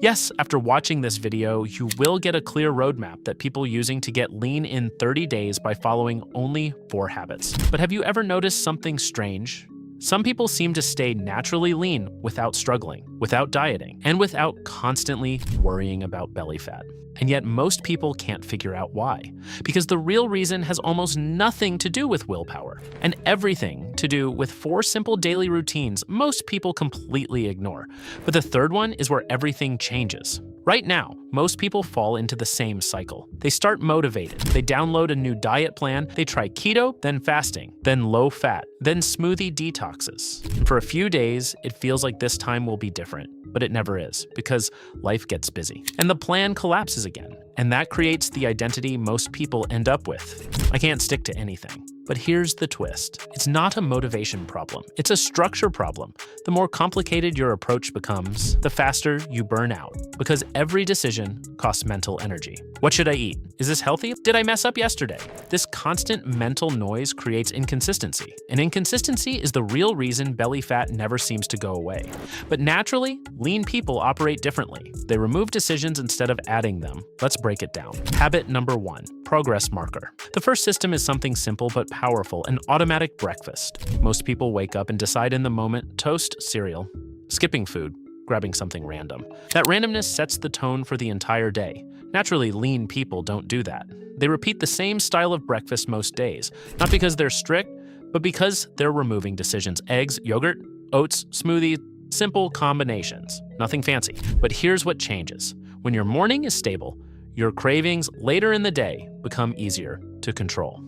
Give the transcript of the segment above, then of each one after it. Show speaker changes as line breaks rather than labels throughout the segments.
Yes, after watching this video, you will get a clear roadmap that people using to get lean in 30 days by following only 4 habits. But have you ever noticed something strange? Some people seem to stay naturally lean without struggling, without dieting, and without constantly worrying about belly fat. And yet most people can't figure out why. Because the real reason has almost nothing to do with willpower, and everything to do with 4 simple daily routines most people completely ignore. But the third one is where everything changes. Right now, most people fall into the same cycle. They start motivated, they download a new diet plan, they try keto, then fasting, then low fat, then smoothie detoxes. And for a few days, it feels like this time will be different, but it never is, because life gets busy. And the plan collapses again, and that creates the identity most people end up with. I can't stick to anything. But here's the twist. It's not a motivation problem. It's a structure problem. The more complicated your approach becomes, the faster you burn out, because every decision costs mental energy. What should I eat? Is this healthy? Did I mess up yesterday? This constant mental noise creates inconsistency, and inconsistency is the real reason belly fat never seems to go away. But naturally, lean people operate differently. They remove decisions instead of adding them. Let's break it down. Habit number 1, progress marker. The first system is something simple but powerful, an automatic breakfast. Most people wake up and decide in the moment, toast, cereal, skipping food, grabbing something random. That randomness sets the tone for the entire day. Naturally, lean people don't do that. They repeat the same style of breakfast most days, not because they're strict, but because they're removing decisions. Eggs, yogurt, oats, smoothie, simple combinations. Nothing fancy. But here's what changes. When your morning is stable, your cravings later in the day become easier to control.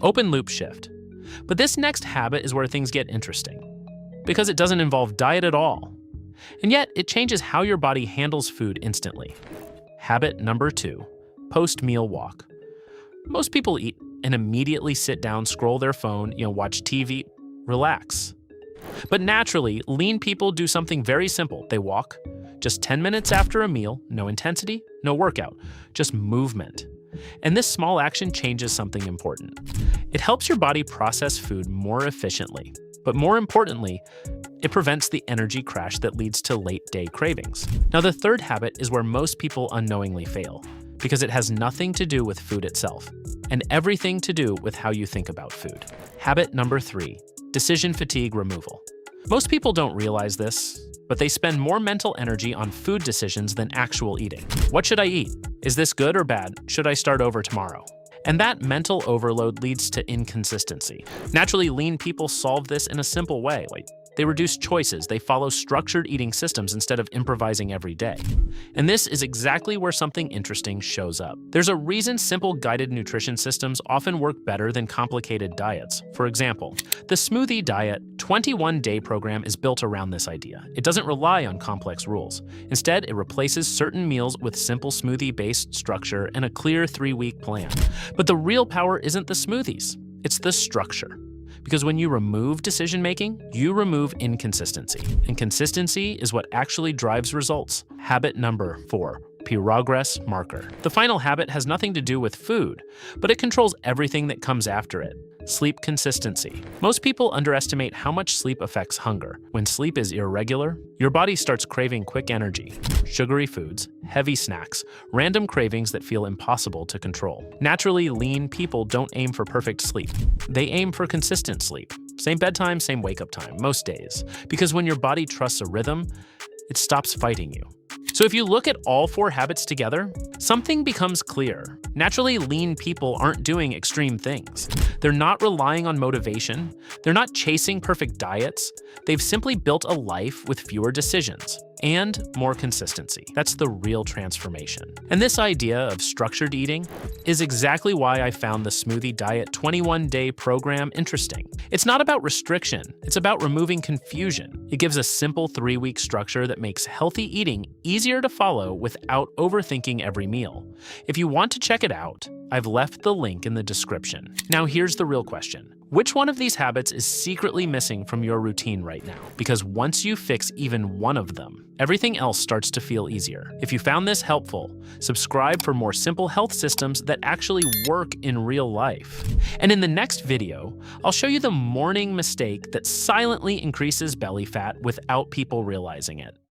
Open loop shift. But this next habit is where things get interesting, because it doesn't involve diet at all. And yet, it changes how your body handles food instantly. Habit number 2, post-meal walk. Most people eat and immediately sit down, scroll their phone, watch TV, relax. But naturally, lean people do something very simple. They walk. Just 10 minutes after a meal, no intensity, no workout, just movement. And this small action changes something important. It helps your body process food more efficiently. But more importantly, it prevents the energy crash that leads to late-day cravings. Now, the third habit is where most people unknowingly fail, because it has nothing to do with food itself, and everything to do with how you think about food. Habit number 3, decision fatigue removal. Most people don't realize this, but they spend more mental energy on food decisions than actual eating. What should I eat? Is this good or bad? Should I start over tomorrow? And that mental overload leads to inconsistency. Naturally, lean people solve this in a simple way. They reduce choices, they follow structured eating systems instead of improvising every day. And this is exactly where something interesting shows up. There's a reason simple guided nutrition systems often work better than complicated diets. For example, the Smoothie Diet 21-day program is built around this idea. It doesn't rely on complex rules. Instead, it replaces certain meals with simple smoothie-based structure and a clear 3-week plan. But the real power isn't the smoothies, it's the structure. Because when you remove decision-making, you remove inconsistency. And consistency is what actually drives results. Habit number 4, progress marker. The final habit has nothing to do with food, but it controls everything that comes after it. Sleep consistency. Most people underestimate how much sleep affects hunger. When sleep is irregular, your body starts craving quick energy, sugary foods, heavy snacks, random cravings that feel impossible to control. Naturally, lean people don't aim for perfect sleep. They aim for consistent sleep. Same bedtime, same wake-up time, most days. Because when your body trusts a rhythm, it stops fighting you. So if you look at all 4 habits together, something becomes clear. Naturally, lean people aren't doing extreme things. They're not relying on motivation. They're not chasing perfect diets. They've simply built a life with fewer decisions and more consistency. That's the real transformation. And this idea of structured eating is exactly why I found the Smoothie Diet 21-day program interesting. It's not about restriction, it's about removing confusion. It gives a simple 3-week structure that makes healthy eating easier to follow without overthinking every meal. If you want to check it out, I've left the link in the description. Now here's the real question. Which one of these habits is secretly missing from your routine right now? Because once you fix even one of them, everything else starts to feel easier. If you found this helpful, subscribe for more simple health systems that actually work in real life. And in the next video, I'll show you the morning mistake that silently increases belly fat without people realizing it.